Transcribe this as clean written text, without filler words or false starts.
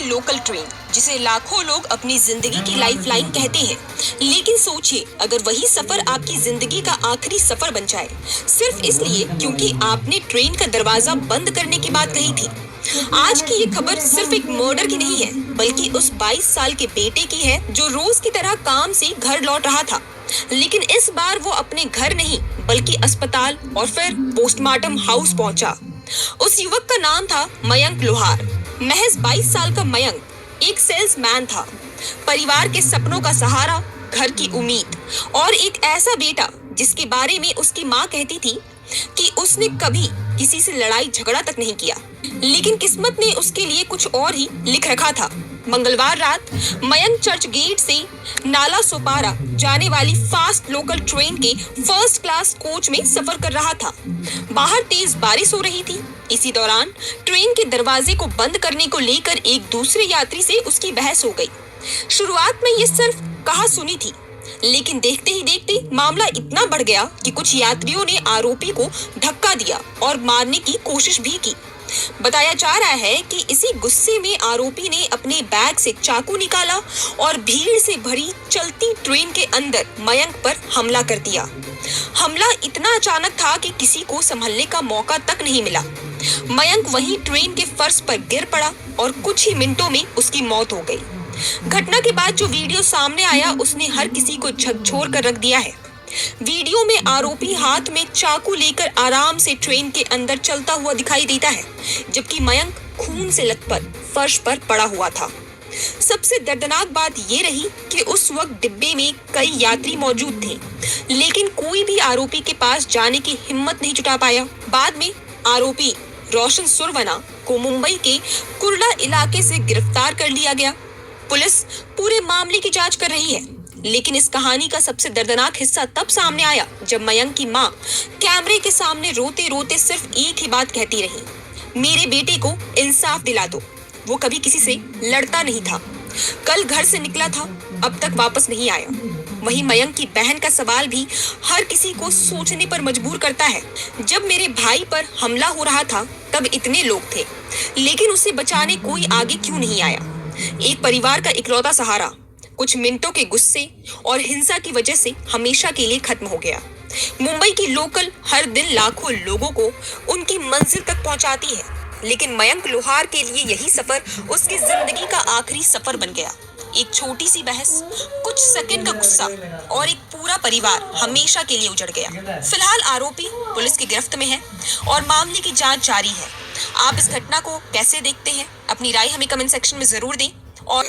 Local train, जिसे लाखों लोग अपनी जिंदगी की लाइफलाइन कहते हैं। लेकिन सोचिए, अगर वही सफर आपकी जिंदगी का आखिरी सफर बन जाए, सिर्फ इसलिए क्योंकि आपने ट्रेन का दरवाजा बंद करने की बात कही थी। आज की ये खबर सिर्फ एक मर्डर की नहीं है, बल्कि उस 22 साल के बेटे की है जो रोज की तरह काम से घर लौट रहा था। लेकिन इस बार वो अपने घर नहीं, बल्कि अस्पताल और फिर पोस्टमार्टम हाउस पहुंचा। उस युवक का नाम था मयंक लोहार। महज 22 साल का मयंक एक सेल्समैन था, परिवार के सपनों का सहारा, घर की उम्मीद और एक ऐसा बेटा जिसके बारे में उसकी माँ कहती थी कि उसने कभी किसी से लड़ाई झगड़ा तक नहीं किया। लेकिन किस्मत ने उसके लिए कुछ और ही लिख रखा था। मंगलवार रात मयंक चर्च गेट से नाला सोपारा जाने वाली फास्ट लोकल ट्रेन के फर्स्ट क्लास कोच में सफर कर रहा था। बाहर तेज बारिश हो रही थी। इसी दौरान ट्रेन के दरवाजे को बंद करने को लेकर एक दूसरे यात्री से उसकी बहस हो गई। शुरुआत में ये सिर्फ कहा सुनी थी, लेकिन देखते ही देखते मामला इतना बढ़ गया कि कुछ यात्रियों ने आरोपी को धक्का दिया और मारने की कोशिश भी की। बताया जा रहा है कि इसी गुस्से में आरोपी ने अपने बैग से चाकू निकाला और भीड़ से भरी चलती ट्रेन के अंदर मयंक पर हमला कर दिया। हमला इतना अचानक था कि किसी को संभलने का मौका तक नहीं मिला। मयंक वहीं ट्रेन के फर्श पर गिर पड़ा और कुछ ही मिनटों में उसकी मौत हो गई। घटना के बाद जो वीडियो सामने आया, उसने हर किसी को झकझोर कर रख दिया है। वीडियो में आरोपी हाथ में चाकू लेकर आराम से ट्रेन के अंदर चलता हुआ दिखाई देता है, जबकि मयंक खून से लथपथ फर्श पर पड़ा हुआ था। सबसे दर्दनाक बात ये रही कि उस वक्त डिब्बे में कई यात्री मौजूद थे, लेकिन कोई भी आरोपी के पास जाने की हिम्मत नहीं जुटा पाया। बाद में आरोपी रोशन सुरवना को मुंबई के कुर्ला इलाके से गिरफ्तार कर लिया गया। पुलिस पूरे मामले की जांच कर रही है। लेकिन इस कहानी का सबसे दर्दनाक हिस्सा तब सामने आया जब मयंक की माँ कैमरे के सामने रोते रोते सिर्फ एक ही बात कहती रही, मेरे बेटे को इंसाफ दिला दो। वो कभी किसी से लड़ता नहीं था, कल घर से निकला था, अब तक वापस नहीं आया। वहीं मयंक की बहन का सवाल भी हर किसी को सोचने पर मजबूर करता है। जब मेरे भाई पर हमला हो रहा था तब इतने लोग थे, लेकिन उसे बचाने कोई आगे क्यों नहीं आया? एक परिवार का इकलौता सहारा कुछ मिनटों के गुस्से और हिंसा की वजह से हमेशा के लिए खत्म हो गया। मुंबई की लोकल हर दिन लाखों लोगों को उनकी मंजिल तक पहुंचाती है, लेकिन मयंक लोहार के लिए यही सफर उसकी जिंदगी का आखिरी सफर बन गया। एक छोटी सी बहस, कुछ सेकंड का गुस्सा और एक पूरा परिवार हमेशा के लिए उजड़ गया। फिलहाल आरोपी पुलिस की गिरफ्त में है और मामले की जांच जारी है। आप इस घटना को कैसे देखते हैं? अपनी राय हमें कमेंट सेक्शन में जरूर दें। और